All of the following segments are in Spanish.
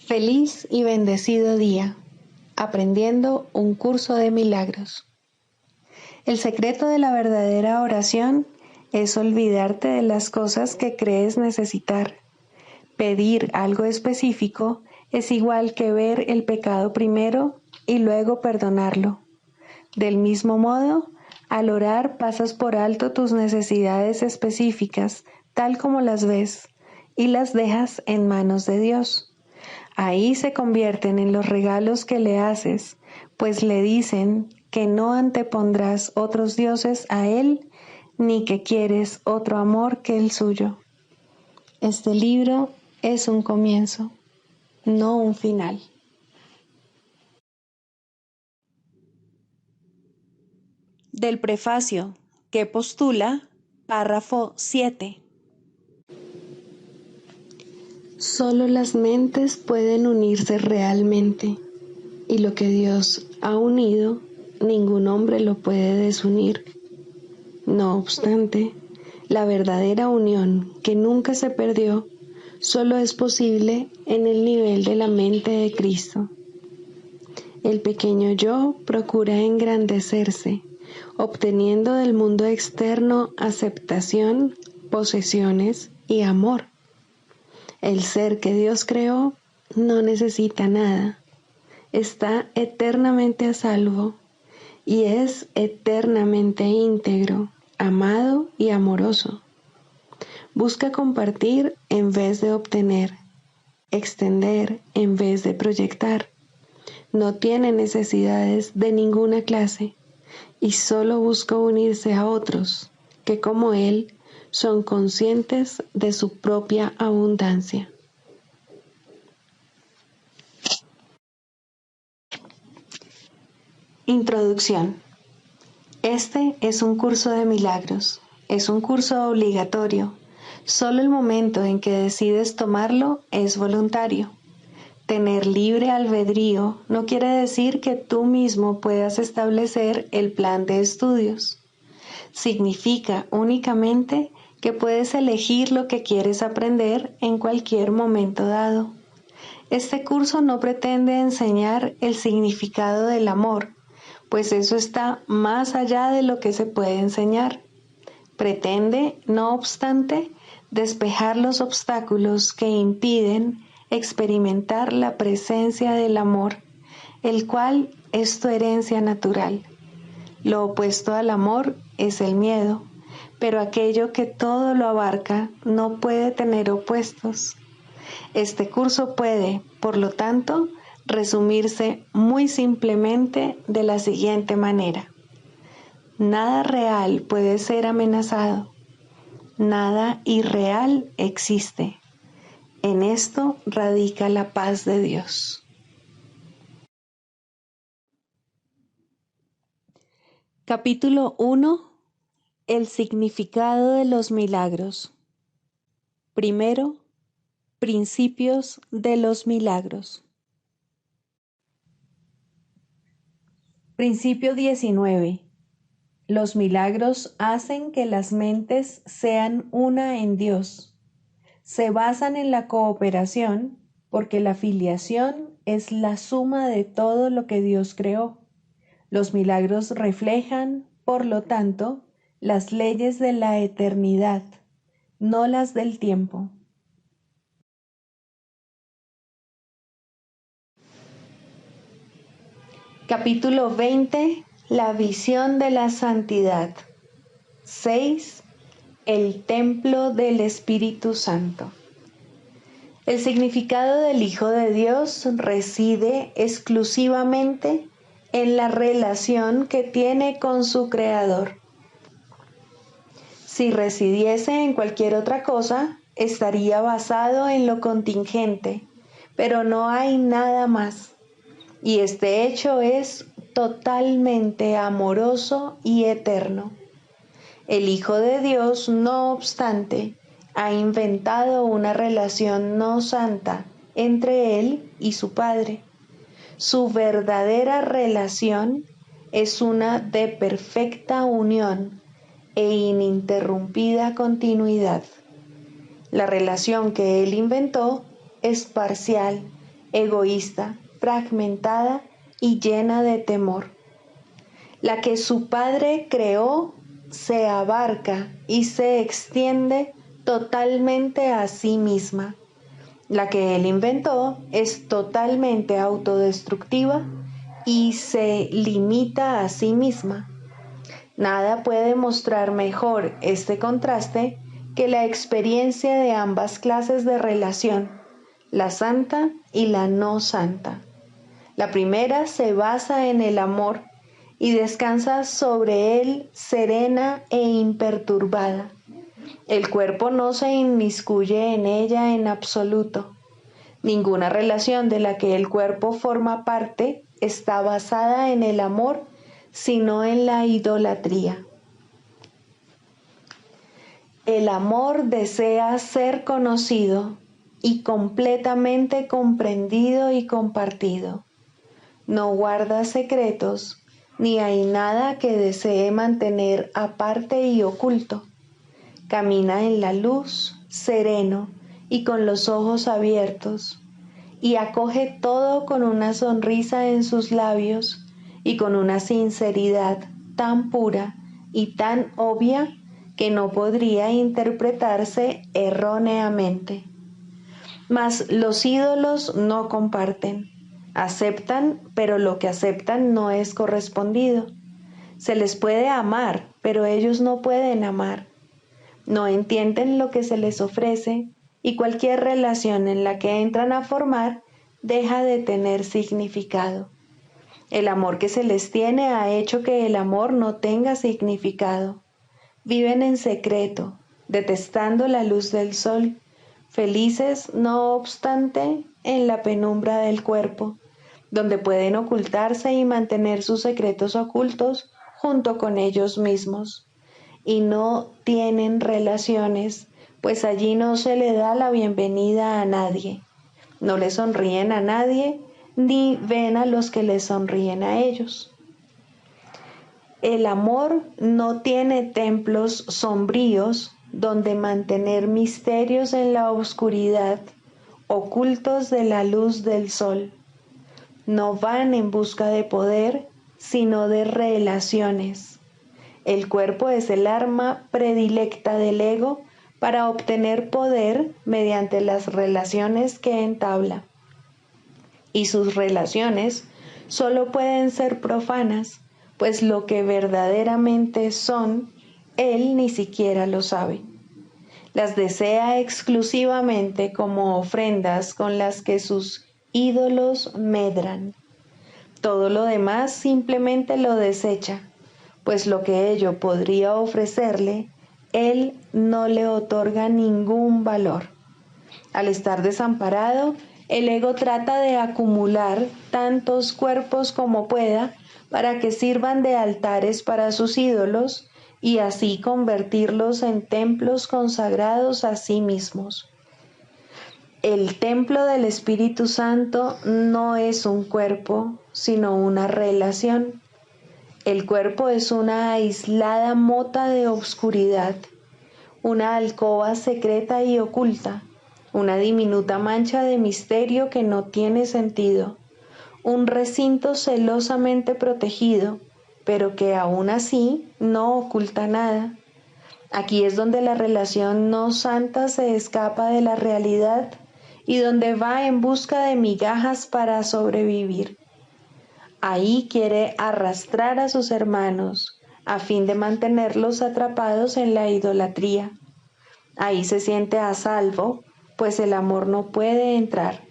Feliz y bendecido día, aprendiendo un curso de milagros. El secreto de la verdadera oración es olvidarte de las cosas que crees necesitar. Pedir algo específico es igual que ver el pecado primero y luego perdonarlo. Del mismo modo, al orar pasas por alto tus necesidades específicas, tal como las ves, y las dejas en manos de Dios. Ahí se convierten en los regalos que le haces, pues le dicen que no antepondrás otros dioses a Él, ni que quieres otro amor que el suyo. Este libro es un comienzo, no un final. Del prefacio, que postula, párrafo 7. Solo las mentes pueden unirse realmente, y lo que Dios ha unido, ningún hombre lo puede desunir. No obstante, la verdadera unión, que nunca se perdió, solo es posible en el nivel de la mente de Cristo. El pequeño yo procura engrandecerse, obteniendo del mundo externo aceptación, posesiones y amor. El ser que Dios creó no necesita nada, está eternamente a salvo y es eternamente íntegro, amado y amoroso. Busca compartir en vez de obtener, extender en vez de proyectar. No tiene necesidades de ninguna clase y solo busca unirse a otros que, como él, son conscientes de su propia abundancia. Introducción. Este es un curso de milagros. Es un curso obligatorio. Solo el momento en que decides tomarlo es voluntario. Tener libre albedrío no quiere decir que tú mismo puedas establecer el plan de estudios. Significa únicamente que puedes elegir lo que quieres aprender en cualquier momento dado. Este curso no pretende enseñar el significado del amor, pues eso está más allá de lo que se puede enseñar. Pretende, no obstante, despejar los obstáculos que impiden experimentar la presencia del amor, el cual es tu herencia natural. Lo opuesto al amor es el miedo, pero aquello que todo lo abarca no puede tener opuestos. Este curso puede, por lo tanto, resumirse muy simplemente de la siguiente manera. Nada real puede ser amenazado. Nada irreal existe. En esto radica la paz de Dios. Capítulo 1. El significado de los milagros. Primero, principios de los milagros. Principio 19. Los milagros hacen que las mentes sean una en Dios. Se basan en la cooperación porque la filiación es la suma de todo lo que Dios creó. Los milagros reflejan, por lo tanto, las leyes de la eternidad, no las del tiempo. Capítulo 20. La visión de la santidad. 6. El templo del Espíritu Santo. El significado del Hijo de Dios reside exclusivamente en la relación que tiene con su Creador. Si residiese en cualquier otra cosa, estaría basado en lo contingente, pero no hay nada más. Y este hecho es totalmente amoroso y eterno. El Hijo de Dios, no obstante, ha inventado una relación no santa entre Él y su Padre. Su verdadera relación es una de perfecta unión e ininterrumpida continuidad. La relación que Él inventó es parcial egoísta, fragmentada y llena de temor. La que su Padre creó se abarca y se extiende totalmente a sí misma. La que Él inventó es totalmente autodestructiva y se limita a sí misma. Nada puede mostrar mejor este contraste que la experiencia de ambas clases de relación, la santa y la no santa. La primera se basa en el amor y descansa sobre él serena e imperturbada. El cuerpo no se inmiscuye en ella en absoluto. Ninguna relación de la que el cuerpo forma parte está basada en el amor, sino en la idolatría. El amor desea ser conocido y completamente comprendido y compartido. No guarda secretos, ni hay nada que desee mantener aparte y oculto. Camina en la luz, sereno y con los ojos abiertos, y acoge todo con una sonrisa en sus labios y con una sinceridad tan pura y tan obvia que no podría interpretarse erróneamente. Mas los ídolos no comparten. Aceptan, pero lo que aceptan no es correspondido. Se les puede amar, pero ellos no pueden amar. No entienden lo que se les ofrece y cualquier relación en la que entran a formar deja de tener significado. El amor que se les tiene ha hecho que el amor no tenga significado. Viven en secreto, detestando la luz del sol, felices, no obstante, en la penumbra del cuerpo, donde pueden ocultarse y mantener sus secretos ocultos junto con ellos mismos. Y no tienen relaciones, pues allí no se le da la bienvenida a nadie. No le sonríen a nadie, ni ven a los que les sonríen a ellos. El amor no tiene templos sombríos donde mantener misterios en la oscuridad, ocultos de la luz del sol. No van en busca de poder, sino de relaciones. El cuerpo es el arma predilecta del ego para obtener poder mediante las relaciones que entabla. Y sus relaciones solo pueden ser profanas, pues lo que verdaderamente son, él ni siquiera lo sabe. Las desea exclusivamente como ofrendas con las que sus ídolos medran. Todo lo demás simplemente lo desecha, pues lo que ello podría ofrecerle, él no le otorga ningún valor. Al estar desamparado, el ego trata de acumular tantos cuerpos como pueda para que sirvan de altares para sus ídolos y así convertirlos en templos consagrados a sí mismos. El templo del Espíritu Santo no es un cuerpo, sino una relación. El cuerpo es una aislada mota de obscuridad, una alcoba secreta y oculta, una diminuta mancha de misterio que no tiene sentido, un recinto celosamente protegido, pero que aún así no oculta nada. Aquí es donde la relación no santa se escapa de la realidad y donde va en busca de migajas para sobrevivir. Ahí quiere arrastrar a sus hermanos a fin de mantenerlos atrapados en la idolatría. Ahí se siente a salvo, pues el amor no puede entrar.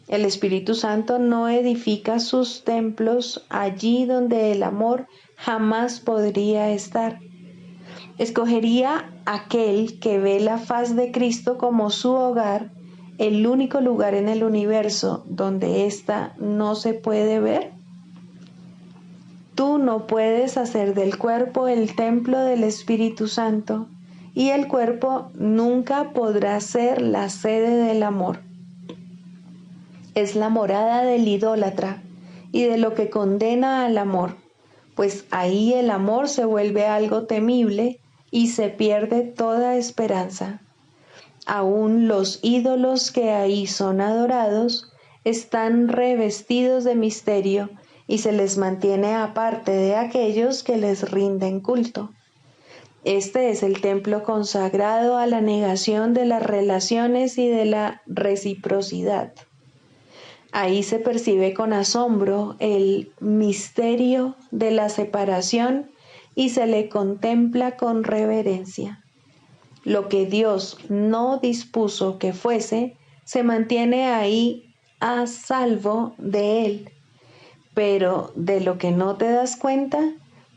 El Espíritu Santo no edifica sus templos allí donde el amor jamás podría estar. Escogería aquel que ve la faz de Cristo como su hogar, el único lugar en el universo donde ésta no se puede ver. Tú no puedes hacer del cuerpo el templo del Espíritu Santo, y el cuerpo nunca podrá ser la sede del amor. Es la morada del idólatra y de lo que condena al amor, pues ahí el amor se vuelve algo temible y se pierde toda esperanza. Aún los ídolos que ahí son adorados están revestidos de misterio y se les mantiene aparte de aquellos que les rinden culto. Este es el templo consagrado a la negación de las relaciones y de la reciprocidad. Ahí se percibe con asombro el misterio de la separación y se le contempla con reverencia. Lo que Dios no dispuso que fuese, se mantiene ahí a salvo de él. Pero de lo que no te das cuenta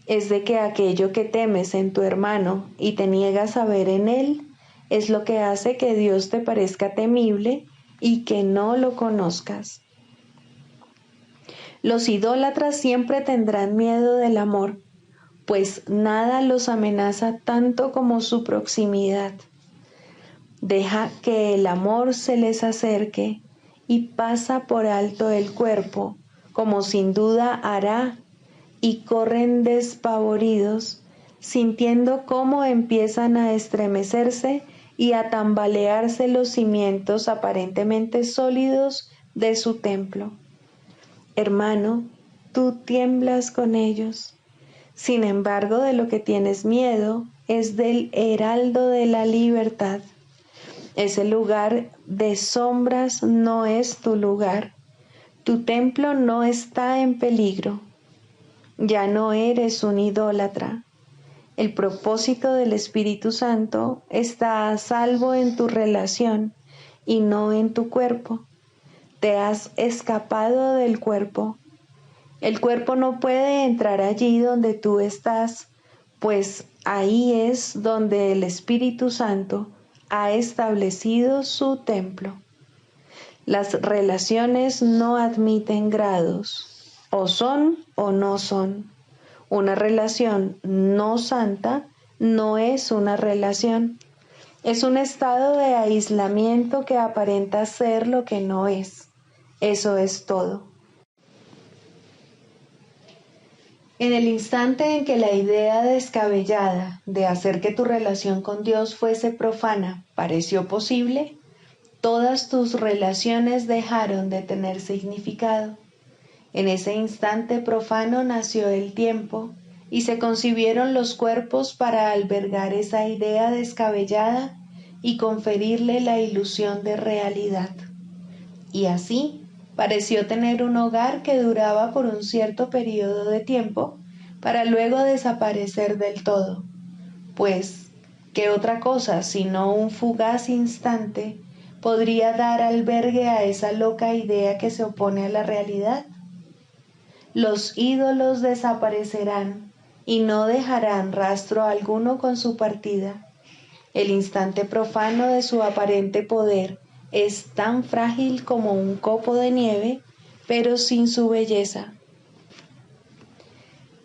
es de que aquello que temes en tu hermano y te niegas a ver en él, es lo que hace que Dios te parezca temible y que no lo conozcas. Los idólatras siempre tendrán miedo del amor, pues nada los amenaza tanto como su proximidad. Deja que el amor se les acerque y pasa por alto el cuerpo, como sin duda hará, y corren despavoridos, sintiendo cómo empiezan a estremecerse y a tambalearse los cimientos aparentemente sólidos de su templo. Hermano, tú tiemblas con ellos. Sin embargo, de lo que tienes miedo es del heraldo de la libertad. Ese lugar de sombras no es tu lugar. Tu templo no está en peligro. Ya no eres un idólatra. El propósito del Espíritu Santo está a salvo en tu relación y no en tu cuerpo. Te has escapado del cuerpo. El cuerpo no puede entrar allí donde tú estás, pues ahí es donde el Espíritu Santo ha establecido su templo. Las relaciones no admiten grados, o son o no son. Una relación no santa no es una relación. Es un estado de aislamiento que aparenta ser lo que no es. Eso es todo. En el instante en que la idea descabellada de hacer que tu relación con Dios fuese profana pareció posible, todas tus relaciones dejaron de tener significado. En ese instante profano nació el tiempo y se concibieron los cuerpos para albergar esa idea descabellada y conferirle la ilusión de realidad. Y así pareció tener un hogar que duraba por un cierto periodo de tiempo para luego desaparecer del todo, pues, ¿qué otra cosa sino un fugaz instante podría dar albergue a esa loca idea que se opone a la realidad? Los ídolos desaparecerán y no dejarán rastro alguno con su partida. El instante profano de su aparente poder es tan frágil como un copo de nieve, pero sin su belleza.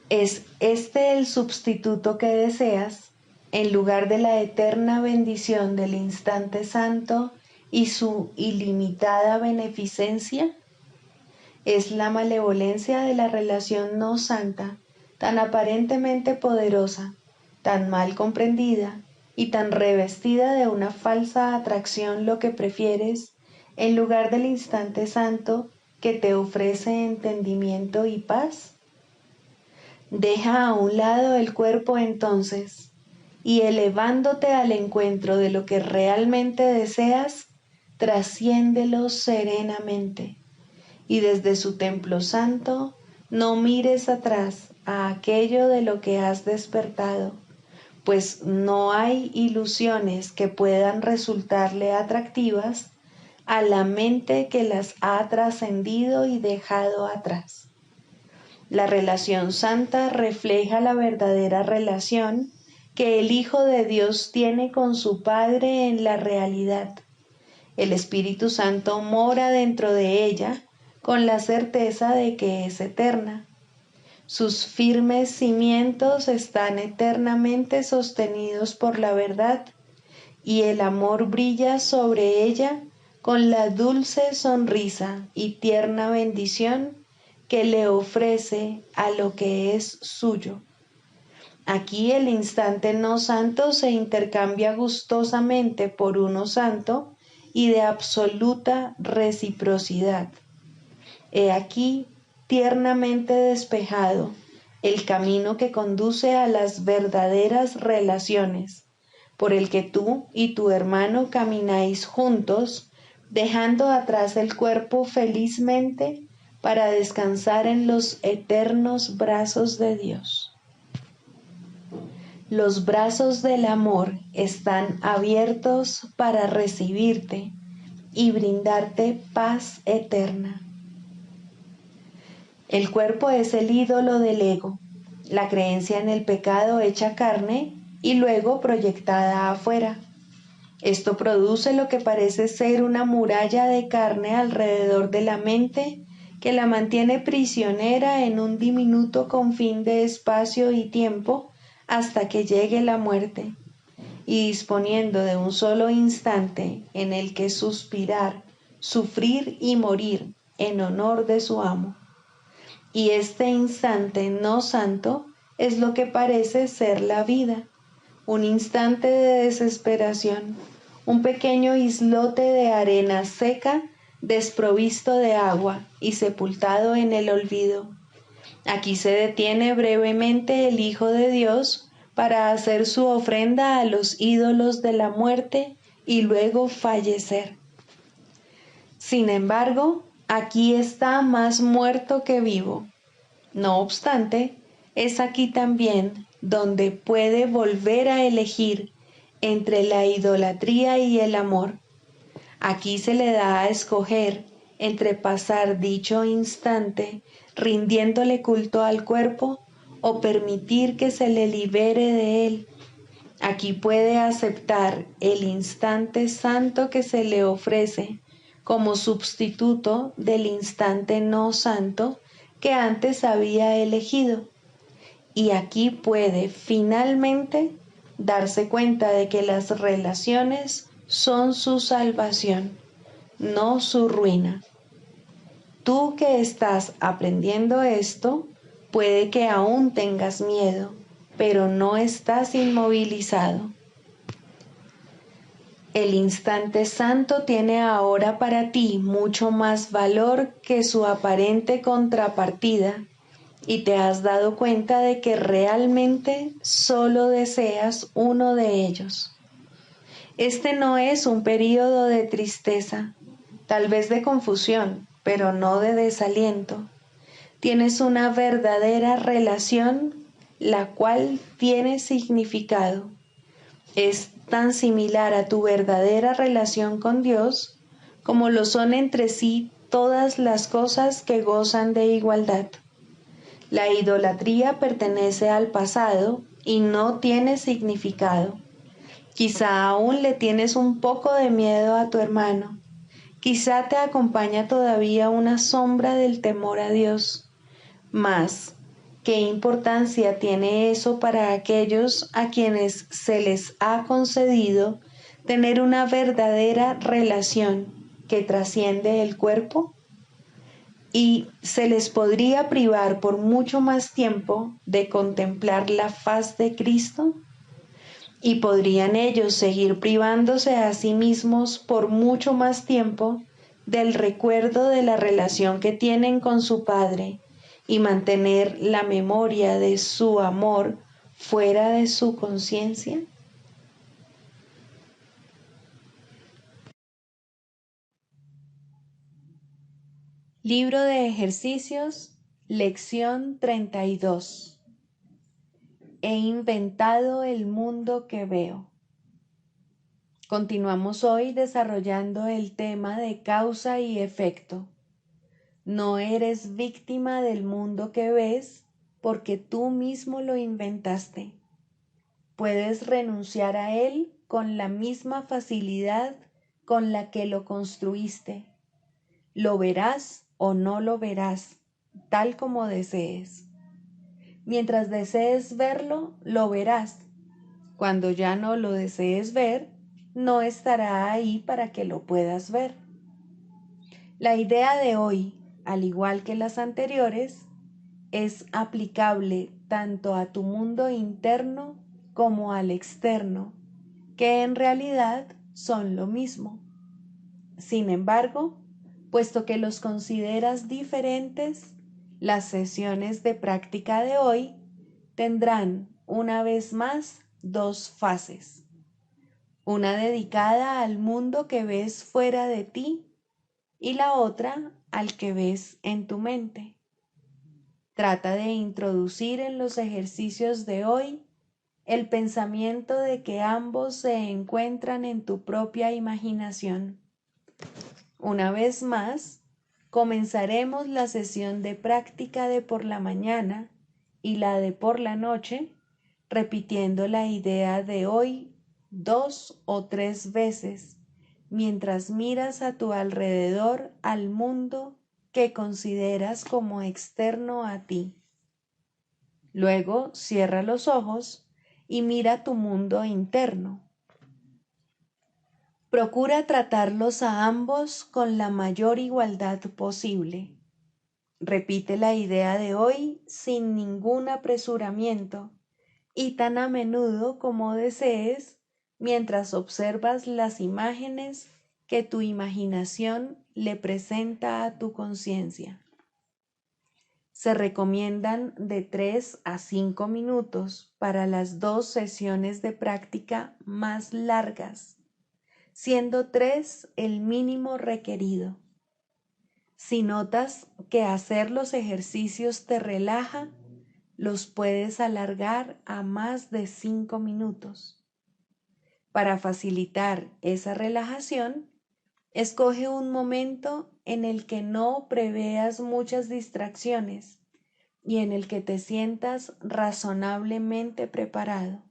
¿Es este el sustituto que deseas, en lugar de la eterna bendición del instante santo y su ilimitada beneficencia? Es la malevolencia de la relación no santa, tan aparentemente poderosa, tan mal comprendida y tan revestida de una falsa atracción lo que prefieres, en lugar del instante santo que te ofrece entendimiento y paz. Deja a un lado el cuerpo entonces, y elevándote al encuentro de lo que realmente deseas, trasciéndelo serenamente. Y desde su templo santo no mires atrás a aquello de lo que has despertado, pues no hay ilusiones que puedan resultarle atractivas a la mente que las ha trascendido y dejado atrás. La relación santa refleja la verdadera relación que el Hijo de Dios tiene con su Padre en la realidad. El Espíritu Santo mora dentro de ella con la certeza de que es eterna. Sus firmes cimientos están eternamente sostenidos por la verdad y el amor brilla sobre ella con la dulce sonrisa y tierna bendición que le ofrece a lo que es suyo. Aquí el instante no santo se intercambia gustosamente por uno santo y de absoluta reciprocidad. He aquí tiernamente despejado el camino que conduce a las verdaderas relaciones, por el que tú y tu hermano camináis juntos, dejando atrás el cuerpo felizmente para descansar en los eternos brazos de Dios. Los brazos del amor están abiertos para recibirte y brindarte paz eterna. El cuerpo es el ídolo del ego, la creencia en el pecado hecha carne y luego proyectada afuera. Esto produce lo que parece ser una muralla de carne alrededor de la mente que la mantiene prisionera en un diminuto confín de espacio y tiempo hasta que llegue la muerte, y disponiendo de un solo instante en el que suspirar, sufrir y morir en honor de su amo. Y este instante no santo es lo que parece ser la vida, un instante de desesperación, un pequeño islote de arena seca, desprovisto de agua y sepultado en el olvido. Aquí se detiene brevemente el Hijo de Dios para hacer su ofrenda a los ídolos de la muerte y luego fallecer. Sin embargo, aquí está más muerto que vivo. No obstante, es aquí también donde puede volver a elegir entre la idolatría y el amor. Aquí se le da a escoger entre pasar dicho instante rindiéndole culto al cuerpo o permitir que se le libere de él. Aquí puede aceptar el instante santo que se le ofrece como sustituto del instante no santo que antes había elegido. Y aquí puede finalmente darse cuenta de que las relaciones son su salvación, no su ruina. Tú que estás aprendiendo esto, puede que aún tengas miedo, pero no estás inmovilizado. El instante santo tiene ahora para ti mucho más valor que su aparente contrapartida, y te has dado cuenta de que realmente solo deseas uno de ellos. Este no es un período de tristeza, tal vez de confusión, pero no de desaliento. Tienes una verdadera relación, la cual tiene significado. Es tan similar a tu verdadera relación con Dios como lo son entre sí todas las cosas que gozan de igualdad. La idolatría pertenece al pasado y no tiene significado. Quizá aún le tienes un poco de miedo a tu hermano. Quizá te acompaña todavía una sombra del temor a Dios. Mas, ¿qué importancia tiene eso para aquellos a quienes se les ha concedido tener una verdadera relación que trasciende el cuerpo? Y se les podría privar por mucho más tiempo de contemplar la faz de Cristo, y podrían ellos seguir privándose a sí mismos por mucho más tiempo del recuerdo de la relación que tienen con su Padre y mantener la memoria de su amor fuera de su conciencia. Libro de ejercicios, lección 32. He inventado el mundo que veo. Continuamos hoy desarrollando el tema de causa y efecto. No eres víctima del mundo que ves porque tú mismo lo inventaste. Puedes renunciar a él con la misma facilidad con la que lo construiste. Lo verás o no lo verás, tal como desees. Mientras desees verlo, lo verás. Cuando ya no lo desees ver, no estará ahí para que lo puedas ver. La idea de hoy, al igual que las anteriores, es aplicable tanto a tu mundo interno como al externo, que en realidad son lo mismo. Sin embargo, Puesto que los consideras diferentes, las sesiones de práctica de hoy tendrán una vez más dos fases. Una dedicada al mundo que ves fuera de ti y la otra al que ves en tu mente. Trata de introducir en los ejercicios de hoy el pensamiento de que ambos se encuentran en tu propia imaginación. Una vez más, comenzaremos la sesión de práctica de por la mañana y la de por la noche, repitiendo la idea de hoy 2 o 3 veces, mientras miras a tu alrededor al mundo que consideras como externo a ti. Luego cierra los ojos y mira tu mundo interno. Procura tratarlos a ambos con la mayor igualdad posible. Repite la idea de hoy sin ningún apresuramiento y tan a menudo como desees mientras observas las imágenes que tu imaginación le presenta a tu conciencia. Se recomiendan de 3 a 5 minutos para las 2 sesiones de práctica más largas, siendo 3 el mínimo requerido. Si notas que hacer los ejercicios te relaja, los puedes alargar a más de 5 minutos. Para facilitar esa relajación, escoge un momento en el que no preveas muchas distracciones y en el que te sientas razonablemente preparado.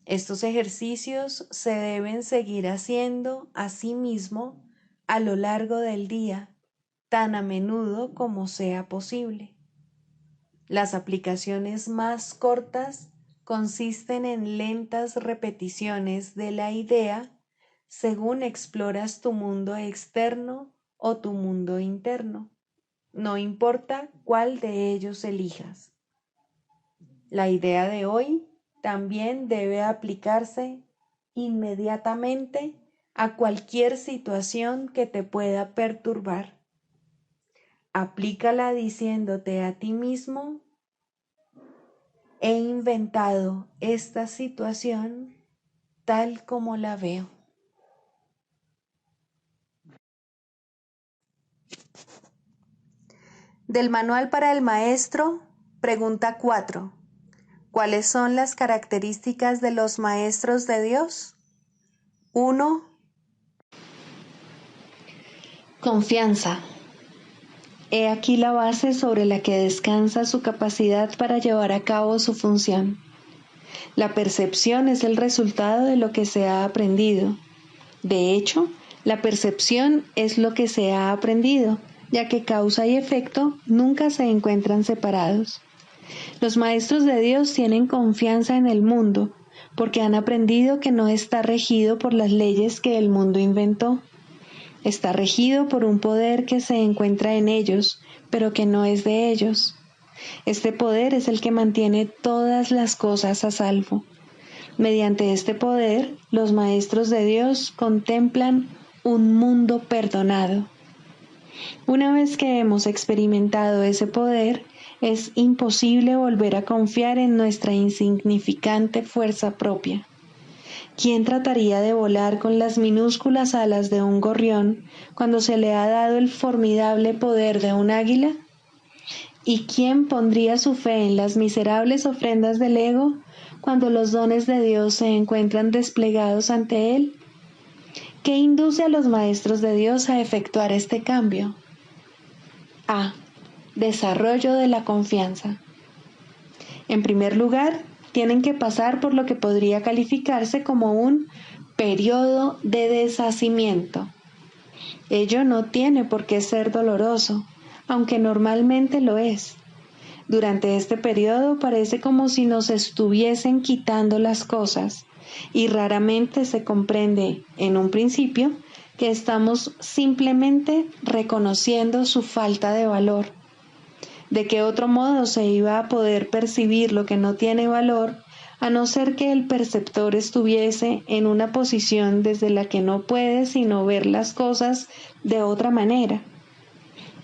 Estos ejercicios se deben seguir haciendo a sí mismo a lo largo del día, tan a menudo como sea posible. Las aplicaciones más cortas consisten en lentas repeticiones de la idea según exploras tu mundo externo o tu mundo interno. No importa cuál de ellos elijas. La idea de hoy también debe aplicarse inmediatamente a cualquier situación que te pueda perturbar. Aplícala diciéndote a ti mismo: he inventado esta situación tal como la veo. Del Manual para el Maestro, pregunta 4. ¿Cuáles son las características de los maestros de Dios? 1. Confianza. He aquí la base sobre la que descansa su capacidad para llevar a cabo su función. La percepción es el resultado de lo que se ha aprendido. De hecho, la percepción es lo que se ha aprendido, ya que causa y efecto nunca se encuentran separados. Los maestros de Dios tienen confianza en el mundo, porque han aprendido que no está regido por las leyes que el mundo inventó. Está regido por un poder que se encuentra en ellos, pero que no es de ellos. Este poder es el que mantiene todas las cosas a salvo. Mediante este poder, los maestros de Dios contemplan un mundo perdonado. Una vez que hemos experimentado ese poder, es imposible volver a confiar en nuestra insignificante fuerza propia. ¿Quién trataría de volar con las minúsculas alas de un gorrión cuando se le ha dado el formidable poder de un águila? ¿Y quién pondría su fe en las miserables ofrendas del ego cuando los dones de Dios se encuentran desplegados ante él? ¿Qué induce a los maestros de Dios a efectuar este cambio? A. Desarrollo de la confianza. En primer lugar, tienen que pasar por lo que podría calificarse como un periodo de deshacimiento. Ello no tiene por qué ser doloroso, aunque normalmente lo es. Durante este periodo parece como si nos estuviesen quitando las cosas, y raramente se comprende, en un principio, que estamos simplemente reconociendo su falta de valor. ¿De qué otro modo se iba a poder percibir lo que no tiene valor a no ser que el perceptor estuviese en una posición desde la que no puede sino ver las cosas de otra manera.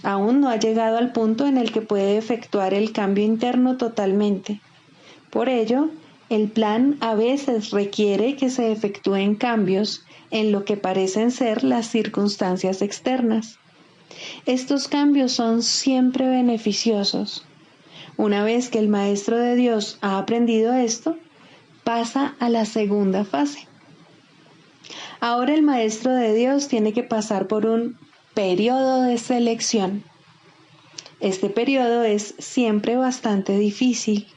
Aún no ha llegado al punto en el que puede efectuar el cambio interno totalmente. Por ello, el plan a veces requiere que se efectúen cambios en lo que parecen ser las circunstancias externas. Estos cambios son siempre beneficiosos. Una vez que el Maestro de Dios ha aprendido esto, pasa a la segunda fase. Ahora el Maestro de Dios tiene que pasar por un periodo de selección. Este periodo es siempre bastante difícil,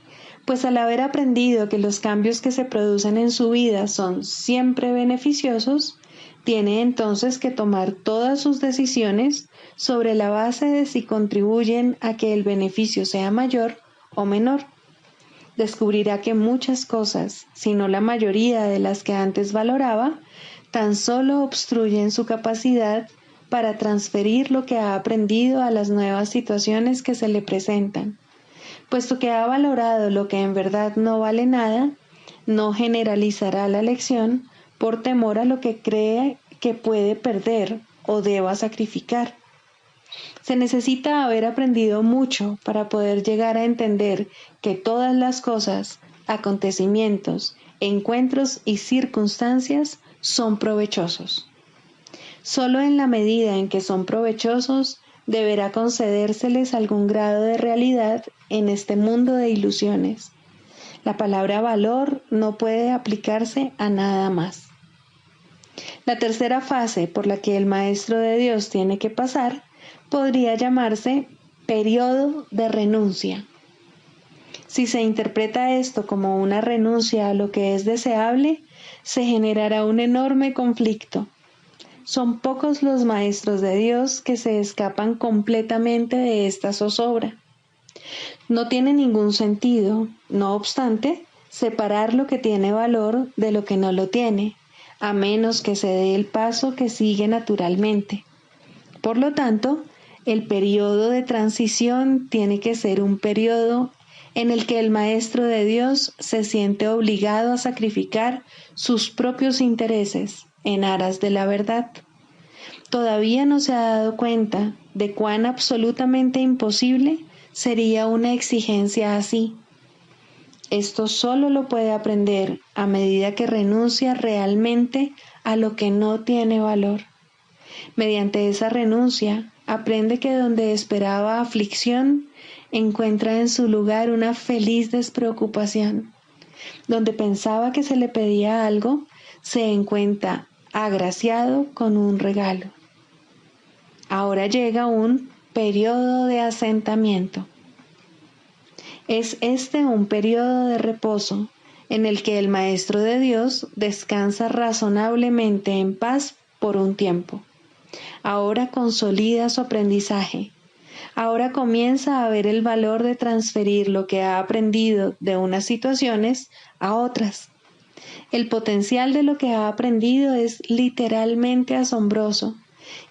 pues al haber aprendido que los cambios que se producen en su vida son siempre beneficiosos, tiene entonces que tomar todas sus decisiones sobre la base de si contribuyen a que el beneficio sea mayor o menor. Descubrirá que muchas cosas, si no la mayoría de las que antes valoraba, tan solo obstruyen su capacidad para transferir lo que ha aprendido a las nuevas situaciones que se le presentan. Puesto que ha valorado lo que en verdad no vale nada, no generalizará la lección por temor a lo que cree que puede perder o deba sacrificar. Se necesita haber aprendido mucho para poder llegar a entender que todas las cosas, acontecimientos, encuentros y circunstancias son provechosos. Solo en la medida en que son provechosos, deberá concedérseles algún grado de realidad en este mundo de ilusiones. La palabra valor no puede aplicarse a nada más. La tercera fase por la que el Maestro de Dios tiene que pasar podría llamarse periodo de renuncia. Si se interpreta esto como una renuncia a lo que es deseable, se generará un enorme conflicto. Son pocos los maestros de Dios que se escapan completamente de esta zozobra. No tiene ningún sentido, no obstante, separar lo que tiene valor de lo que no lo tiene, a menos que se dé el paso que sigue naturalmente. Por lo tanto, el periodo de transición tiene que ser un periodo en el que el Maestro de Dios se siente obligado a sacrificar sus propios intereses en aras de la verdad. Todavía no se ha dado cuenta de cuán absolutamente imposible sería una exigencia así. Esto solo lo puede aprender a medida que renuncia realmente a lo que no tiene valor. Mediante esa renuncia, aprende que donde esperaba aflicción, encuentra en su lugar una feliz despreocupación. Donde pensaba que se le pedía algo, se encuentra agraciado con un regalo. Ahora llega un periodo de asentamiento. Es este un periodo de reposo en el que el Maestro de Dios descansa razonablemente en paz por un tiempo. Ahora consolida su aprendizaje. Ahora comienza a ver el valor de transferir lo que ha aprendido de unas situaciones a otras. El potencial de lo que ha aprendido es literalmente asombroso,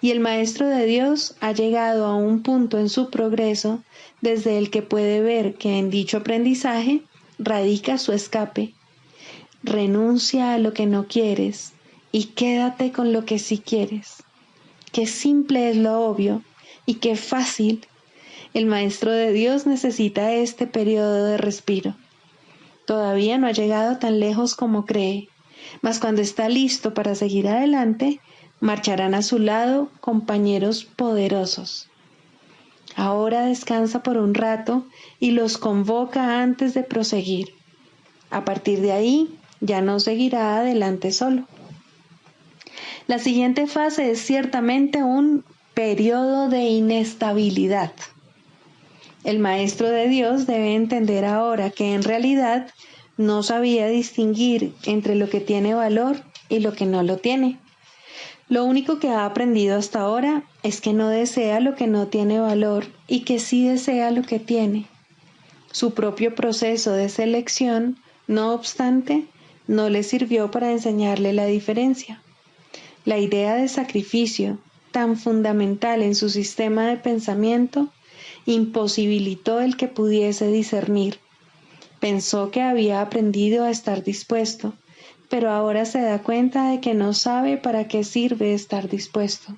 y el Maestro de Dios ha llegado a un punto en su progreso desde el que puede ver que en dicho aprendizaje radica su escape. Renuncia a lo que no quieres y quédate con lo que sí quieres. Qué simple es lo obvio y qué fácil. El Maestro de Dios necesita este periodo de respiro. Todavía no ha llegado tan lejos como cree, mas cuando está listo para seguir adelante, marcharán a su lado compañeros poderosos. Ahora descansa por un rato y los convoca antes de proseguir. A partir de ahí, ya no seguirá adelante solo. La siguiente fase es ciertamente un periodo de inestabilidad. El Maestro de Dios debe entender ahora que en realidad no sabía distinguir entre lo que tiene valor y lo que no lo tiene. Lo único que ha aprendido hasta ahora es que no desea lo que no tiene valor y que sí desea lo que tiene. Su propio proceso de selección, no obstante, no le sirvió para enseñarle la diferencia. La idea de sacrificio, tan fundamental en su sistema de pensamiento, imposibilitó el que pudiese discernir. Pensó que había aprendido a estar dispuesto, pero ahora se da cuenta de que no sabe para qué sirve estar dispuesto.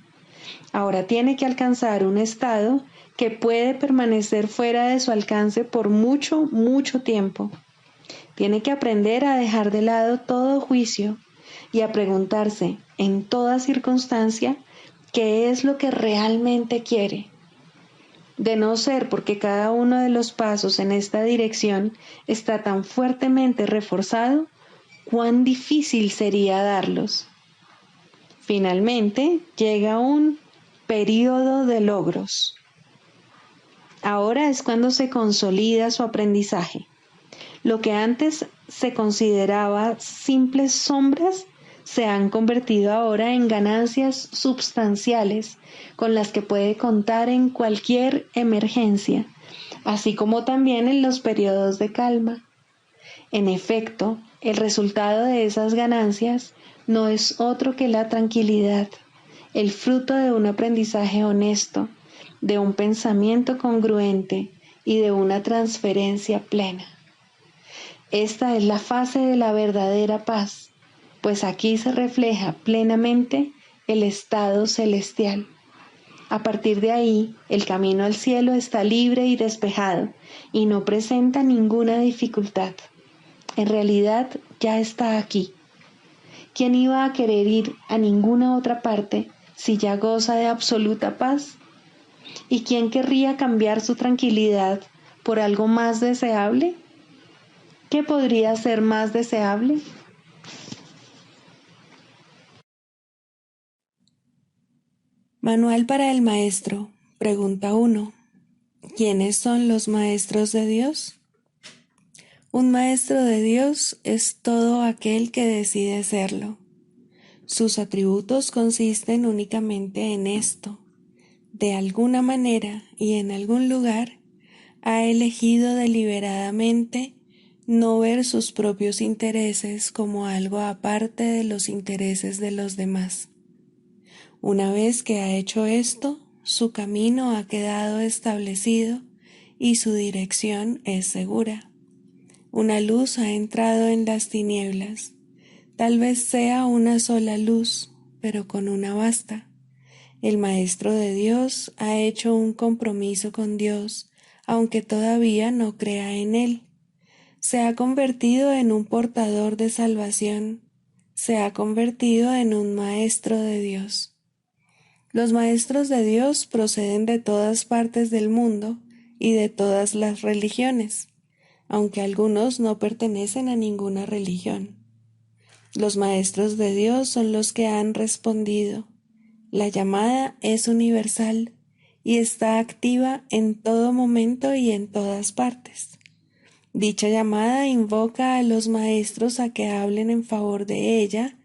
Ahora tiene que alcanzar un estado que puede permanecer fuera de su alcance por mucho, mucho tiempo. Tiene que aprender a dejar de lado todo juicio y a preguntarse en toda circunstancia qué es lo que realmente quiere. De no ser porque cada uno de los pasos en esta dirección está tan fuertemente reforzado, cuán difícil sería darlos. Finalmente llega un período de logros. Ahora es cuando se consolida su aprendizaje. Lo que antes se consideraba simples sombras se han convertido ahora en ganancias substanciales con las que puede contar en cualquier emergencia, así como también en los periodos de calma. En efecto, el resultado de esas ganancias no es otro que la tranquilidad, el fruto de un aprendizaje honesto, de un pensamiento congruente y de una transferencia plena. Esta es la fase de la verdadera paz, pues aquí se refleja plenamente el estado celestial. A partir de ahí, el camino al cielo está libre y despejado y no presenta ninguna dificultad. En realidad ya está aquí. ¿Quién iba a querer ir a ninguna otra parte si ya goza de absoluta paz? ¿Y quién querría cambiar su tranquilidad por algo más deseable? ¿Qué podría ser más deseable? Manual para el maestro. Pregunta 1. ¿Quiénes son los maestros de Dios? Un maestro de Dios es todo aquel que decide serlo. Sus atributos consisten únicamente en esto. De alguna manera y en algún lugar, ha elegido deliberadamente no ver sus propios intereses como algo aparte de los intereses de los demás. Una vez que ha hecho esto, su camino ha quedado establecido y su dirección es segura. Una luz ha entrado en las tinieblas. Tal vez sea una sola luz, pero con una basta. El Maestro de Dios ha hecho un compromiso con Dios, aunque todavía no crea en Él. Se ha convertido en un portador de salvación. Se ha convertido en un Maestro de Dios. Los Maestros de Dios proceden de todas partes del mundo y de todas las religiones, aunque algunos no pertenecen a ninguna religión. Los Maestros de Dios son los que han respondido. La llamada es universal y está activa en todo momento y en todas partes. Dicha llamada invoca a los maestros a que hablen en favor de ella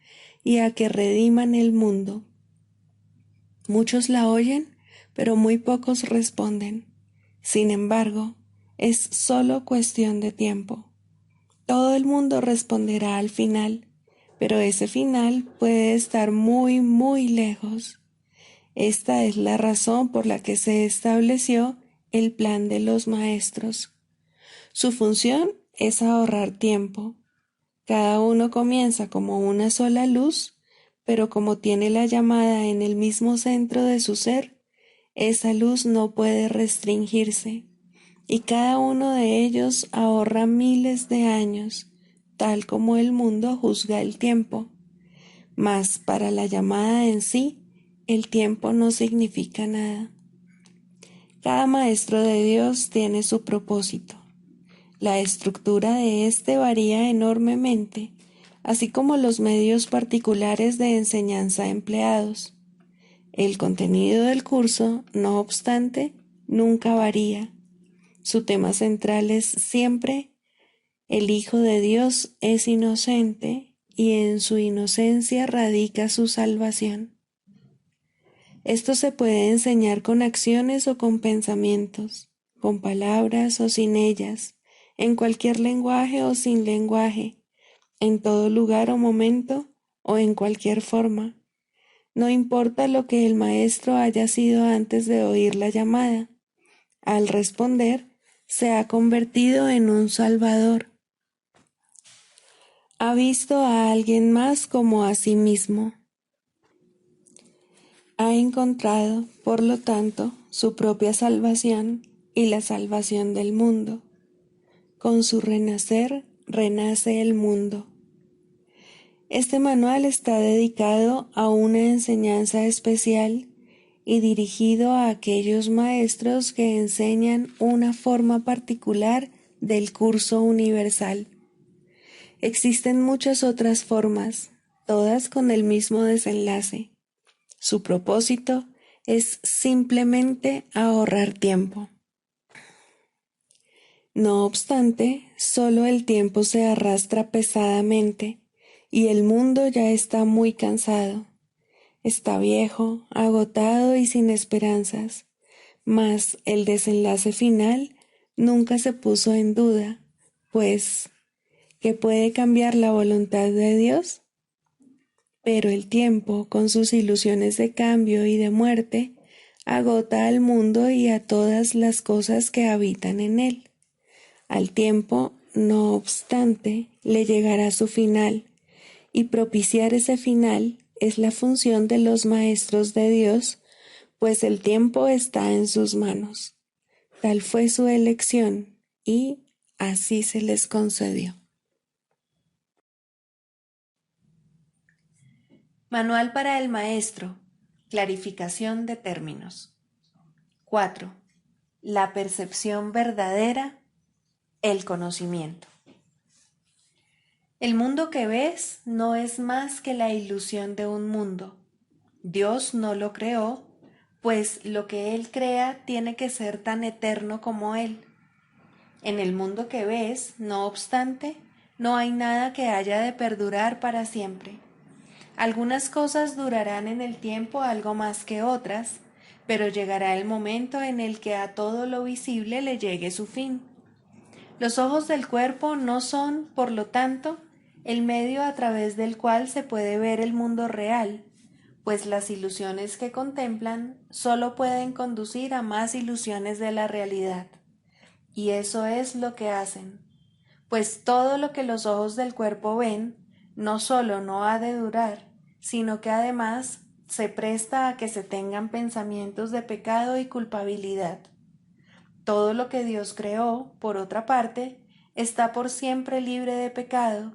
y a que rediman el mundo. Muchos la oyen, pero muy pocos responden. Sin embargo, es solo cuestión de tiempo. Todo el mundo responderá al final, pero ese final puede estar muy, muy lejos. Esta es la razón por la que se estableció el plan de los maestros. Su función es ahorrar tiempo. Cada uno comienza como una sola luz, pero como tiene la llamada en el mismo centro de su ser, esa luz no puede restringirse, y cada uno de ellos ahorra miles de años, tal como el mundo juzga el tiempo. Mas para la llamada en sí, el tiempo no significa nada. Cada maestro de Dios tiene su propósito. La estructura de éste varía enormemente, así como los medios particulares de enseñanza empleados. El contenido del curso, no obstante, nunca varía. Su tema central es siempre: el Hijo de Dios es inocente y en su inocencia radica su salvación. Esto se puede enseñar con acciones o con pensamientos, con palabras o sin ellas, en cualquier lenguaje o sin lenguaje, en todo lugar o momento o en cualquier forma. No importa lo que el maestro haya sido antes de oír la llamada. Al responder, se ha convertido en un salvador. Ha visto a alguien más como a sí mismo. Ha encontrado, por lo tanto, su propia salvación y la salvación del mundo. Con su renacer, renace el mundo. Este manual está dedicado a una enseñanza especial y dirigido a aquellos maestros que enseñan una forma particular del curso universal. Existen muchas otras formas, todas con el mismo desenlace. Su propósito es simplemente ahorrar tiempo. No obstante, solo el tiempo se arrastra pesadamente y el mundo ya está muy cansado. Está viejo, agotado y sin esperanzas, mas el desenlace final nunca se puso en duda, pues, ¿qué puede cambiar la voluntad de Dios? Pero el tiempo, con sus ilusiones de cambio y de muerte, agota al mundo y a todas las cosas que habitan en él. Al tiempo, no obstante, le llegará su final, y propiciar ese final es la función de los maestros de Dios, pues el tiempo está en sus manos. Tal fue su elección, y así se les concedió. Manual para el maestro. Clarificación de términos. 4. La percepción verdadera, el conocimiento. El mundo que ves no es más que la ilusión de un mundo. Dios no lo creó, pues lo que Él crea tiene que ser tan eterno como Él. En el mundo que ves, no obstante, no hay nada que haya de perdurar para siempre. Algunas cosas durarán en el tiempo algo más que otras, pero llegará el momento en el que a todo lo visible le llegue su fin. Los ojos del cuerpo no son, por lo tanto, el medio a través del cual se puede ver el mundo real, pues las ilusiones que contemplan solo pueden conducir a más ilusiones de la realidad. Y eso es lo que hacen, pues todo lo que los ojos del cuerpo ven no solo no ha de durar, sino que además se presta a que se tengan pensamientos de pecado y culpabilidad. Todo lo que Dios creó, por otra parte, está por siempre libre de pecado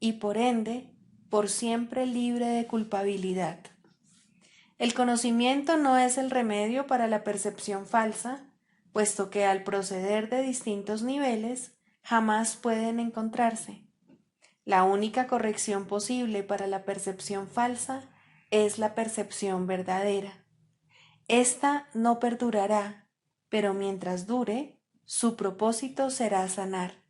y por ende, por siempre libre de culpabilidad. El conocimiento no es el remedio para la percepción falsa, puesto que al proceder de distintos niveles jamás pueden encontrarse. La única corrección posible para la percepción falsa es la percepción verdadera. Esta no perdurará, pero mientras dure, su propósito será sanar.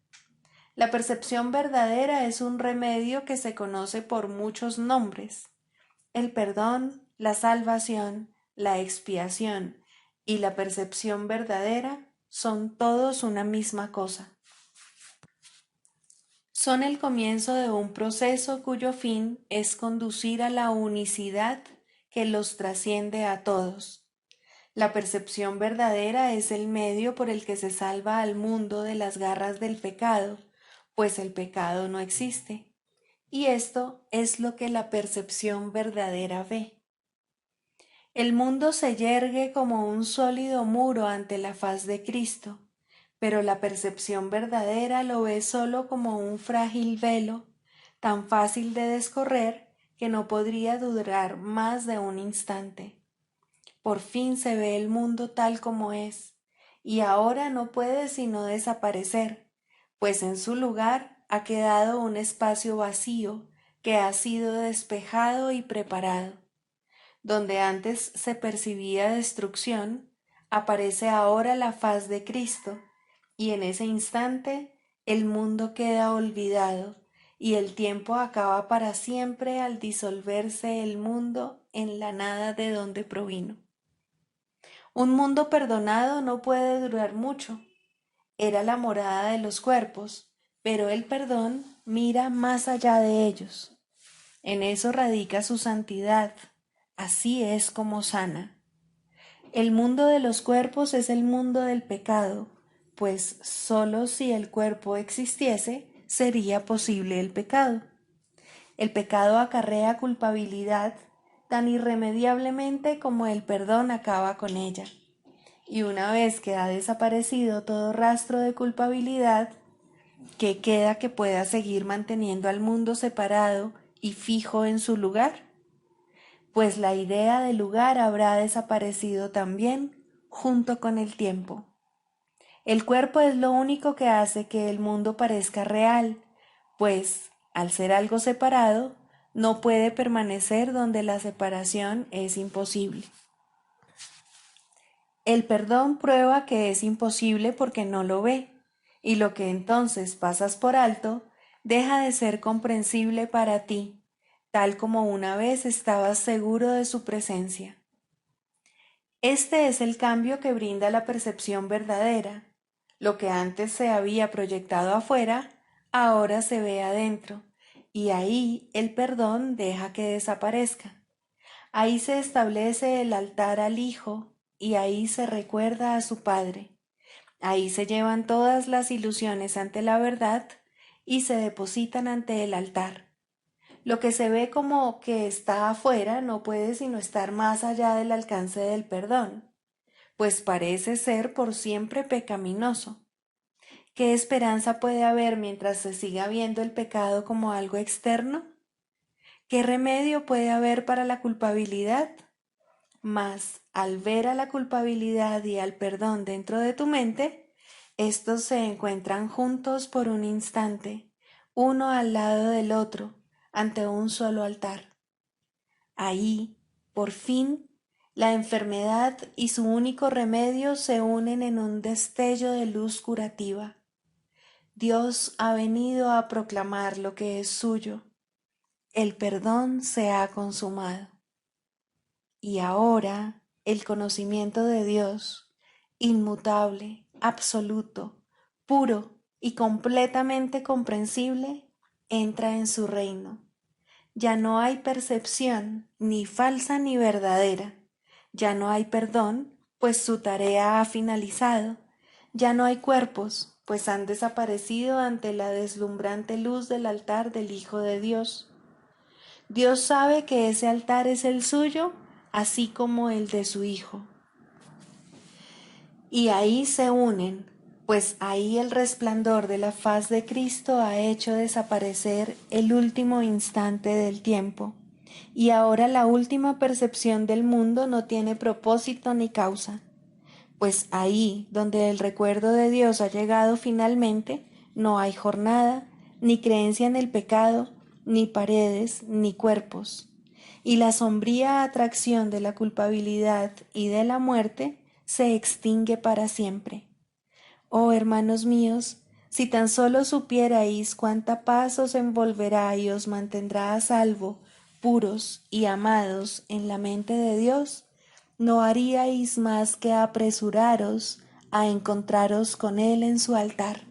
La percepción verdadera es un remedio que se conoce por muchos nombres. El perdón, la salvación, la expiación y la percepción verdadera son todos una misma cosa. Son el comienzo de un proceso cuyo fin es conducir a la unicidad que los trasciende a todos. La percepción verdadera es el medio por el que se salva al mundo de las garras del pecado, pues el pecado no existe. Y esto es lo que la percepción verdadera ve. El mundo se yergue como un sólido muro ante la faz de Cristo, pero la percepción verdadera lo ve solo como un frágil velo, tan fácil de descorrer que no podría durar más de un instante. Por fin se ve el mundo tal como es, y ahora no puede sino desaparecer, pues en su lugar ha quedado un espacio vacío que ha sido despejado y preparado. Donde antes se percibía destrucción, aparece ahora la faz de Cristo, y en ese instante el mundo queda olvidado, y el tiempo acaba para siempre al disolverse el mundo en la nada de donde provino. Un mundo perdonado no puede durar mucho. Era la morada de los cuerpos, pero el perdón mira más allá de ellos. En eso radica su santidad. Así es como sana. El mundo de los cuerpos es el mundo del pecado, pues solo si el cuerpo existiese sería posible el pecado. El pecado acarrea culpabilidad tan irremediablemente como el perdón acaba con ella. Y una vez que ha desaparecido todo rastro de culpabilidad, ¿qué queda que pueda seguir manteniendo al mundo separado y fijo en su lugar? Pues la idea de lugar habrá desaparecido también junto con el tiempo. El cuerpo es lo único que hace que el mundo parezca real, pues, al ser algo separado, no puede permanecer donde la separación es imposible. El perdón prueba que es imposible porque no lo ve, y lo que entonces pasas por alto deja de ser comprensible para ti, tal como una vez estabas seguro de su presencia. Este es el cambio que brinda la percepción verdadera. Lo que antes se había proyectado afuera, ahora se ve adentro, y ahí el perdón deja que desaparezca. Ahí se establece el altar al Hijo, y ahí se recuerda a su Padre. Ahí se llevan todas las ilusiones ante la verdad y se depositan ante el altar. Lo que se ve como que está afuera no puede sino estar más allá del alcance del perdón, pues parece ser por siempre pecaminoso. ¿Qué esperanza puede haber mientras se siga viendo el pecado como algo externo? ¿Qué remedio puede haber para la culpabilidad? Mas, al ver a la culpabilidad y al perdón dentro de tu mente, estos se encuentran juntos por un instante, uno al lado del otro, ante un solo altar. Ahí, por fin, la enfermedad y su único remedio se unen en un destello de luz curativa. Dios ha venido a proclamar lo que es suyo. El perdón se ha consumado. Y ahora el conocimiento de Dios, inmutable, absoluto, puro y completamente comprensible, entra en su reino. Ya no hay percepción, ni falsa ni verdadera. Ya no hay perdón, pues su tarea ha finalizado. Ya no hay cuerpos, pues han desaparecido ante la deslumbrante luz del altar del Hijo de Dios. Dios sabe que ese altar es el suyo, así como el de su Hijo. Y ahí se unen, pues ahí el resplandor de la faz de Cristo ha hecho desaparecer el último instante del tiempo, y ahora la última percepción del mundo no tiene propósito ni causa, pues ahí donde el recuerdo de Dios ha llegado finalmente, no hay jornada, ni creencia en el pecado, ni paredes, ni cuerpos. Y la sombría atracción de la culpabilidad y de la muerte se extingue para siempre. Oh hermanos míos, si tan solo supierais cuánta paz os envolverá y os mantendrá a salvo, puros y amados en la mente de Dios, no haríais más que apresuraros a encontraros con Él en su altar.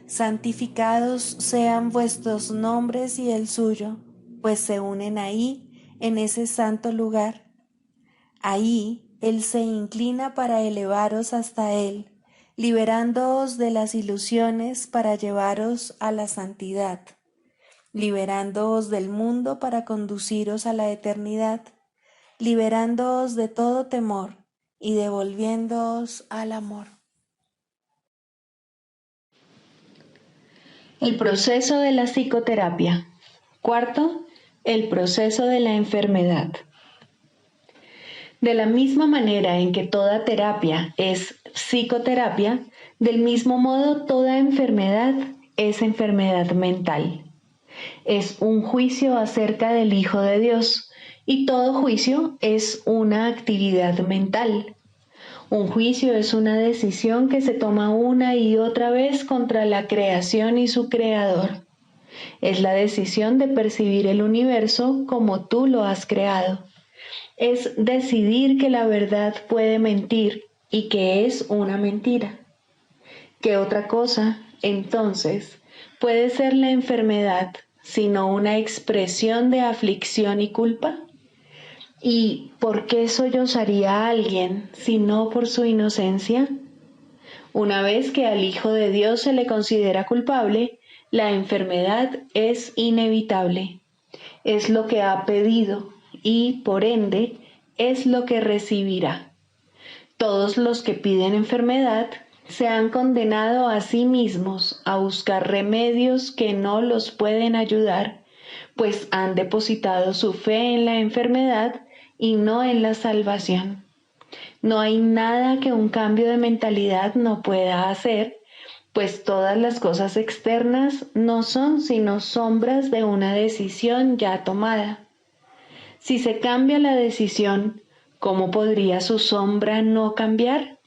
Santificados sean vuestros nombres y el suyo, pues se unen ahí, en ese santo lugar. Ahí Él se inclina para elevaros hasta Él, liberándoos de las ilusiones para llevaros a la santidad, liberándoos del mundo para conduciros a la eternidad, liberándoos de todo temor y devolviéndoos al amor. El proceso de la psicoterapia. Cuarto, el proceso de la enfermedad. De la misma manera en que toda terapia es psicoterapia, del mismo modo toda enfermedad es enfermedad mental. Es un juicio acerca del Hijo de Dios, y todo juicio es una actividad mental. Un juicio es una decisión que se toma una y otra vez contra la creación y su creador. Es la decisión de percibir el universo como tú lo has creado. Es decidir que la verdad puede mentir y que es una mentira. ¿Qué otra cosa, entonces, puede ser la enfermedad sino una expresión de aflicción y culpa? ¿Y por qué sollozaría a alguien si no por su inocencia? Una vez que al Hijo de Dios se le considera culpable, la enfermedad es inevitable. Es lo que ha pedido y, por ende, es lo que recibirá. Todos los que piden enfermedad se han condenado a sí mismos a buscar remedios que no los pueden ayudar, pues han depositado su fe en la enfermedad y no en la salvación. No hay nada que un cambio de mentalidad no pueda hacer, pues todas las cosas externas no son sino sombras de una decisión ya tomada. Si se cambia la decisión, ¿cómo podría su sombra no cambiar?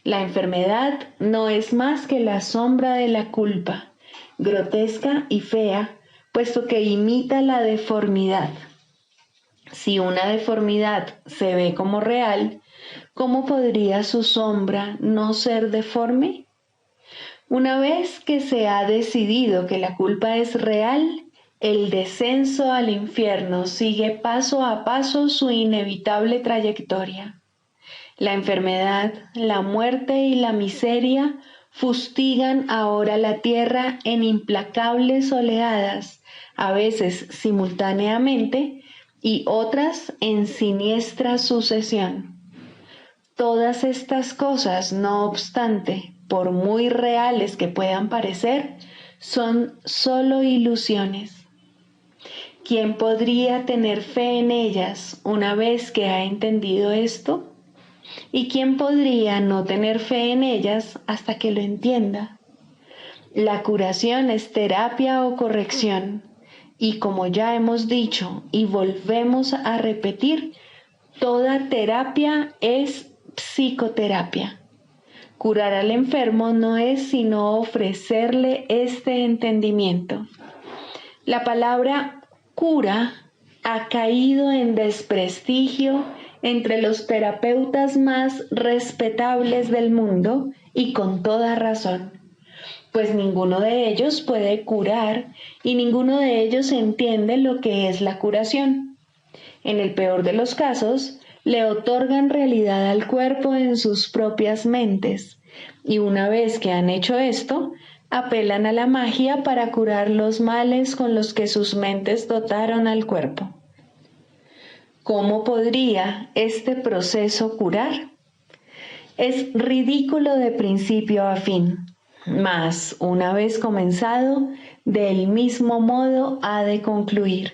La enfermedad no es más que la sombra de la culpa, grotesca y fea, puesto que imita la deformidad. Si una deformidad se ve como real, ¿cómo podría su sombra no ser deforme? Una vez que se ha decidido que la culpa es real, el descenso al infierno sigue paso a paso su inevitable trayectoria. La enfermedad, la muerte y la miseria fustigan ahora la tierra en implacables oleadas, a veces simultáneamente y otras en siniestra sucesión. Todas estas cosas, no obstante, por muy reales que puedan parecer, son solo ilusiones. ¿Quién podría tener fe en ellas una vez que ha entendido esto? ¿Y quién podría no tener fe en ellas hasta que lo entienda? La curación es terapia o corrección, y como ya hemos dicho y volvemos a repetir, toda terapia es psicoterapia. Curar al enfermo no es sino ofrecerle este entendimiento. La palabra cura ha caído en desprestigio entre los terapeutas más respetables del mundo y con toda razón, pues ninguno de ellos puede curar y ninguno de ellos entiende lo que es la curación. En el peor de los casos, le otorgan realidad al cuerpo en sus propias mentes, y una vez que han hecho esto, apelan a la magia para curar los males con los que sus mentes dotaron al cuerpo. ¿Cómo podría este proceso curar? Es ridículo de principio a fin, mas una vez comenzado, del mismo modo ha de concluir.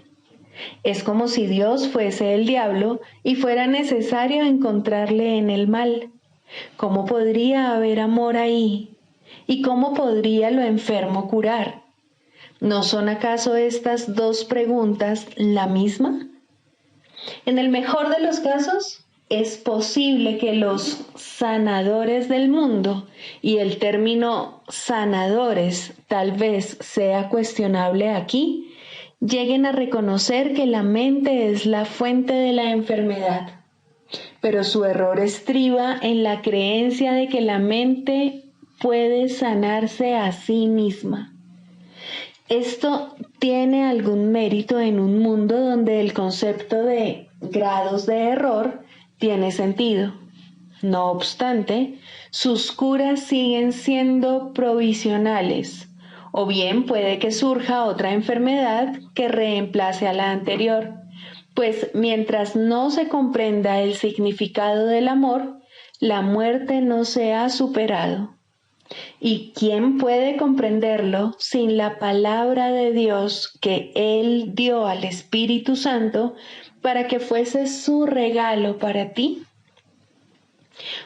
Es como si Dios fuese el diablo y fuera necesario encontrarle en el mal. ¿Cómo podría haber amor ahí? ¿Y cómo podría lo enfermo curar? ¿No son acaso estas dos preguntas la misma? En el mejor de los casos, es posible que los sanadores del mundo, y el término sanadores tal vez sea cuestionable aquí, lleguen a reconocer que la mente es la fuente de la enfermedad. Pero su error estriba en la creencia de que la mente puede sanarse a sí misma. Esto tiene algún mérito en un mundo donde el concepto de grados de error tiene sentido. No obstante, sus curas siguen siendo provisionales, o bien puede que surja otra enfermedad que reemplace a la anterior, pues mientras no se comprenda el significado del amor, la muerte no se ha superado. ¿Y quién puede comprenderlo sin la palabra de Dios que Él dio al Espíritu Santo para que fuese su regalo para ti?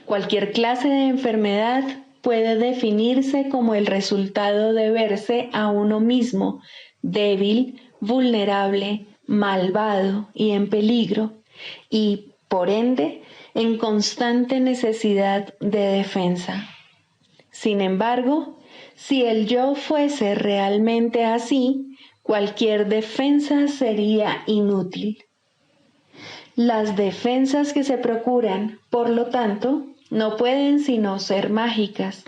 Cualquier clase de enfermedad puede definirse como el resultado de verse a uno mismo débil, vulnerable, malvado y en peligro, y, por ende, en constante necesidad de defensa. Sin embargo, si el yo fuese realmente así, cualquier defensa sería inútil. Las defensas que se procuran, por lo tanto, no pueden sino ser mágicas.